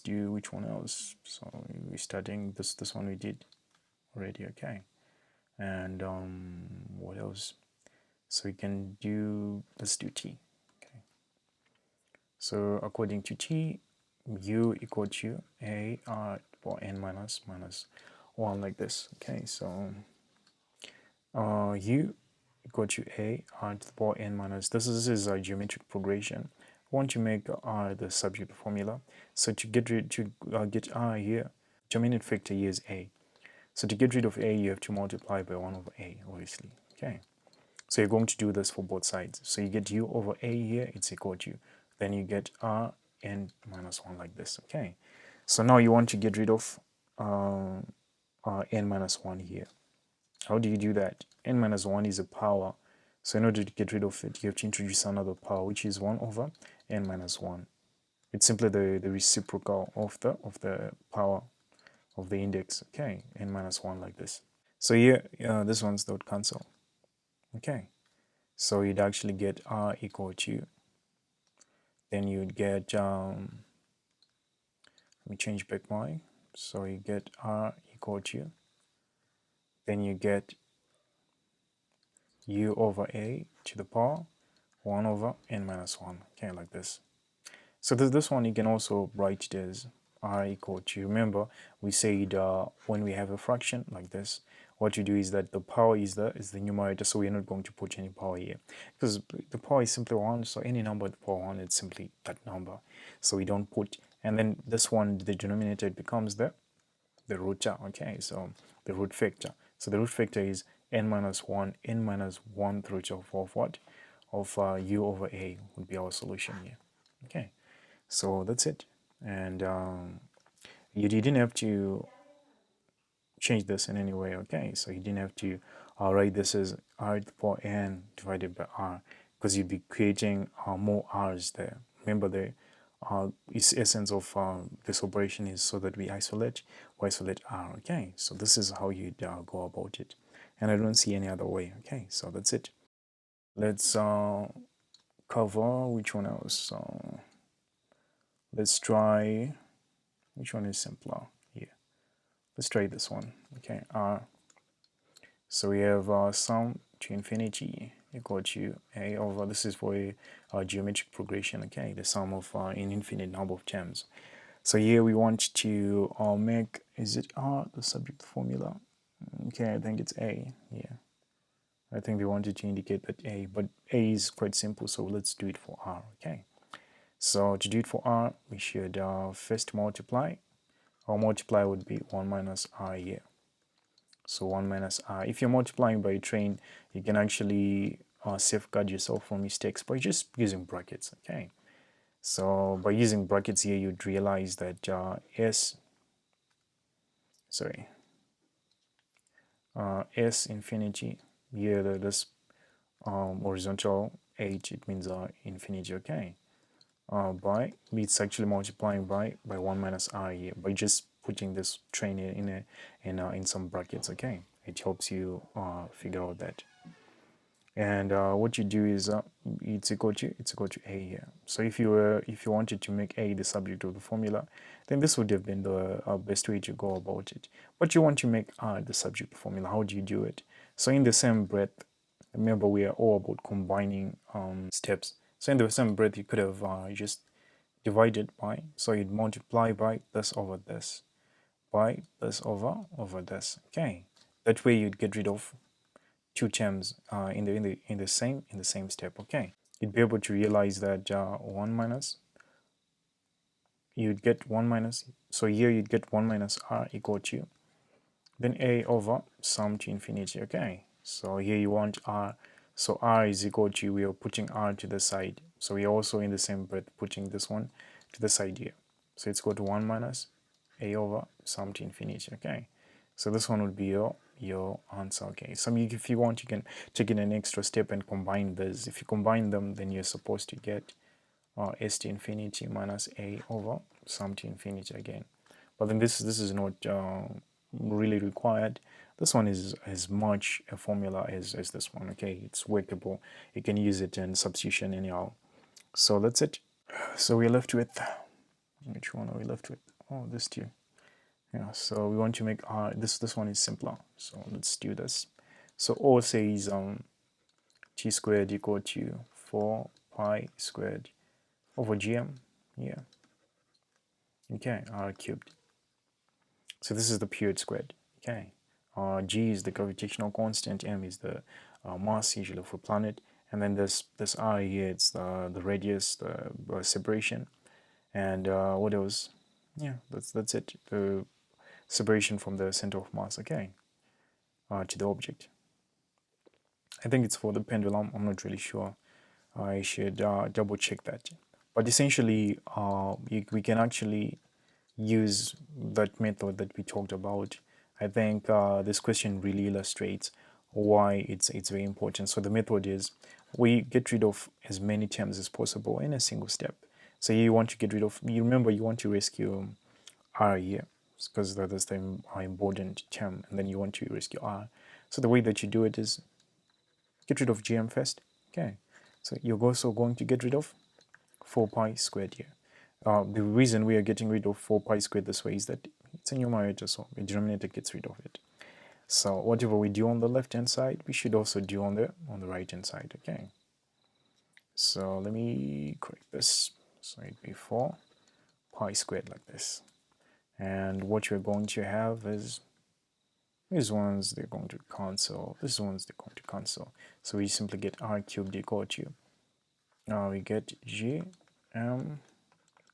do which one else. So we're starting this one we did already. Okay, and what else? So we can do, let's do t. Okay, so according to t, u equal to a r for n minus 1 like this. Okay, so u equal to a r to the power n minus, this is a geometric progression. I want to make r the subject formula. So to get r here, determinant factor here is a. So to get rid of a, you have to multiply by 1 over a, obviously. Okay, so you're going to do this for both sides. So you get u over a here, it's equal to, then you get r n minus 1 like this. Okay, so now you want to get rid of n minus 1 here. How do you do that? N minus 1 is a power. So in order to get rid of it, you have to introduce another power, which is 1 over n minus 1. It's simply the reciprocal of the power of the index. Okay, n minus 1 like this. So here, this one's not cancel. Okay, so you'd actually get r equal to, then you'd get, let me change back my, so you get r equal to, then you get u over a to the power 1 over n minus 1. Okay, like this. So this one you can also write it as r equal to, remember we said when we have a fraction like this, what you do is that the power is the numerator, so we're not going to put any power here because the power is simply 1, so any number at the power 1, it's simply that number, so we don't put, and then this one, the denominator, it becomes the root. Okay, so the root factor, so the root factor is n minus 1 the root of what, of u over a would be our solution here. Okay, so that's it, and you didn't have to change this in any way. Okay, so you didn't have to write this as r to the power n divided by r, because you'd be creating more r's there. Remember, the essence of this operation is so that we isolate r. Okay, so this is how you'd go about it, and I don't see any other way. Okay, so that's it. Let's cover which one else. So let's try, which one is simpler here? Let's try this one. Okay, so we have sum to infinity equal to a over, this is for a geometric progression. Okay, the sum of an infinite number of terms. So here we want to make, is it r the subject formula? Okay, I think it's a. Yeah, I think we wanted to indicate that a, but a is quite simple, so let's do it for r. Okay, so to do it for r, we should first multiply. Our multiply would be 1 minus r here. So 1 minus r. If you're multiplying by train, you can actually safeguard yourself from mistakes by just using brackets. Okay, so by using brackets here, you'd realize that s infinity here, this horizontal h, it means infinity. Okay, by, it's actually multiplying by 1 minus r here, by just putting this train in some brackets. Okay, it helps you figure out that. And what you do is it's equal to a here. So if you wanted to make a the subject of the formula, then this would have been the best way to go about it. But you want to make r the subject of the formula. How do you do it? So in the same breath, remember we are all about combining steps. So in the same breath, you could have just divided by, so you'd multiply by this over this, by this over this. Okay, that way you'd get rid of two terms in the same step. Okay, you'd be able to realize that 1 minus, you'd get 1 minus, so here you'd get 1 minus r equal to, then a over sum to infinity. Okay, so here you want r, so r is equal to, we are putting r to the side, so we are also in the same breath putting this one to the side here, so it's equal to 1 minus a over sum to infinity. Okay, so this one would be your answer. Okay, so if you want, you can take in an extra step and combine this. If you combine them, then you're supposed to get s to infinity minus a over sum to infinity again. But then this is not really required. This one is as much a formula as this one. Okay, it's workable. You can use it in substitution anyhow. So that's it. So we're left with, which one are we left with? Oh, this too. Yeah, so we want to make this one is simpler. So let's do this. So O says t squared equal to 4 pi squared over gm. Yeah. Okay, r cubed. So this is the period squared. Okay. G is the gravitational constant, m is the mass usually of a planet, and then this r here, it's the radius, the separation, and what else? Yeah, that's it. The separation from the center of mass. Okay. To the object. I think it's for the pendulum. I'm not really sure. I should double check that. But essentially, we can actually use that method that we talked about. I think this question really illustrates why it's very important. So the method is we get rid of as many terms as possible in a single step. So you want to get rid of, you remember you want to rescue r here because that's the important term, and then you want to rescue r. So the way that you do it is get rid of gm first. Okay, so you're also going to get rid of 4 pi squared here. The reason we are getting rid of 4 pi squared this way is that it's a numerator, so the denominator gets rid of it. So whatever we do on the left hand side, we should also do on the right hand side. Okay. So let me correct this. So it'd be 4 pi squared like this. And what you're going to have is these ones, they're going to cancel. These ones, they're going to cancel. So we simply get r cubed equal to, now we get g m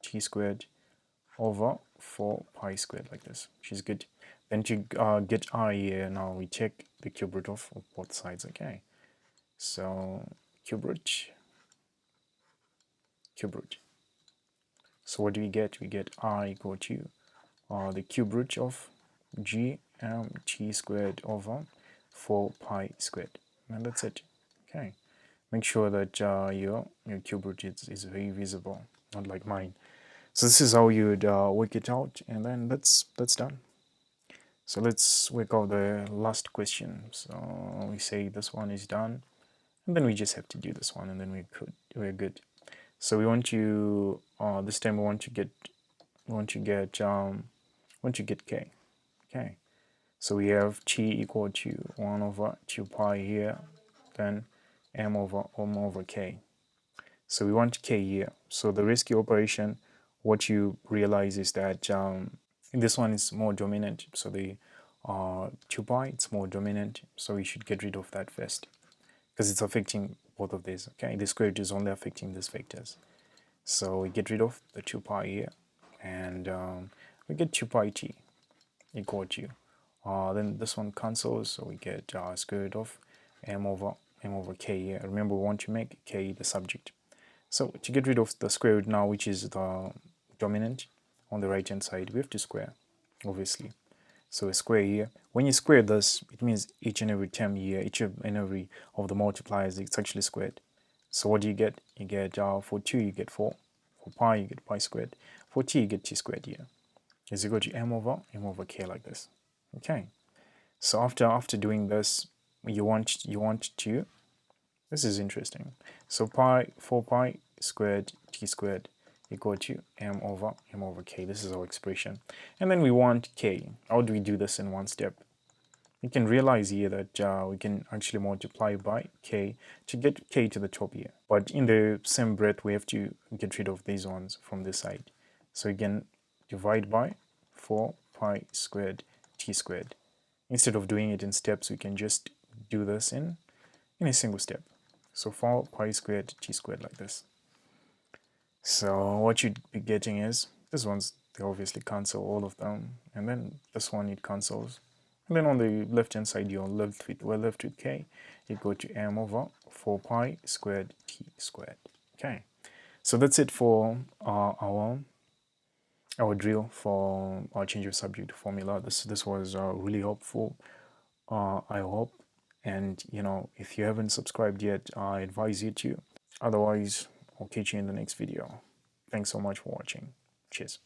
t squared over 4 pi squared like this, which is good. Then to get r here, now we take the cube root of both sides. Okay, so cube root. So what do we get? We get r equal to the cube root of g m t squared over 4 pi squared, and that's it. Okay, make sure that your cube root is very visible, not like mine. So this is how you'd work it out, and then that's done. So let's work out the last question. So we say this one is done, and then we just have to do this one, and then we're good. So we want to this time we want to get k. Okay. So we have t equal to 1 over 2 pi here, then m over k. So we want k here. So the rescue operation, what you realize is that this one is more dominant. So the 2 pi, it's more dominant. So we should get rid of that first because it's affecting both of these. Okay, the square root is only affecting these vectors. So we get rid of the 2 pi here, and we get 2 pi t equal to, then this one cancels, so we get square root of m over k here. Remember, we want to make k the subject. So to get rid of the square root now, which is the dominant on the right hand side, we have to square, obviously. So a square here. When you square this, it means each and every term here, each and every of the multipliers, it's actually squared. So what do you get? You get for 2 you get 4. For pi you get pi squared. For t you get t squared here. Is equal to m over k like this. Okay. So after doing this, you want to, this is interesting. So 4 pi squared t squared equal to m over k. This is our expression. And then we want k. How do we do this in one step? You can realize here that we can actually multiply by k to get k to the top here. But in the same breath, we have to get rid of these ones from this side. So you can divide by 4 pi squared t squared. Instead of doing it in steps, we can just do this in a single step. So 4 pi squared t squared like this. So what you'd be getting is, this one's, they obviously cancel all of them, and then this one it cancels. And then on the left hand side, we're left with k equal to m over 4 pi squared t squared. Okay, so that's it for our drill for our change of subject formula. This was really helpful, I hope. And if you haven't subscribed yet, I advise you to. Otherwise, I'll catch you in the next video. Thanks so much for watching. Cheers.